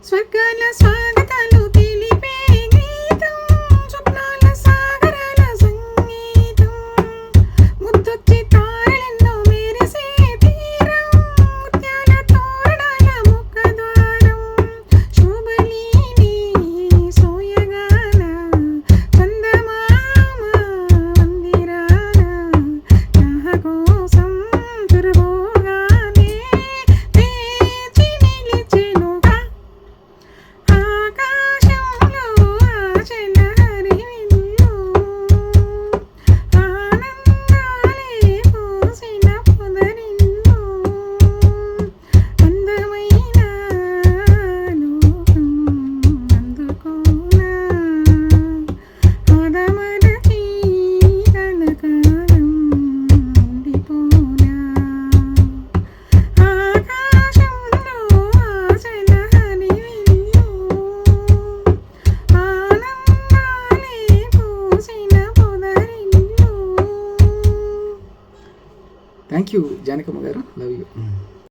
స్వర్గాల స్వాగతాలు తెలిపే గీతం, స్వప్నాల సాగరాల సంగీతం, ముద్దొచ్చి తారలెన్నో మెరిసే తీరం, ముత్యాల తోరణాల ముఖద్వారం, శోభలీని సోయగాల చందమామ మందిరాన, నా కోసం తురబోగానే వేచి నిలిచెనుగా. ఆకాశంలో ఆశల హరివిల్లు, ఆనందాలే పూసిన పొదరిల్లు, అందమైన లోకం అందుకోనా, ఆదమరచి కలకాలం ఉండిపోనా. ఆకాశంలో ఆశల హరివిల్లు, ఆనందాలే పూసిన పొదరిల్లు. థ్యాంక్ యూ జానకమ్మ గారు, లవ్ యూ.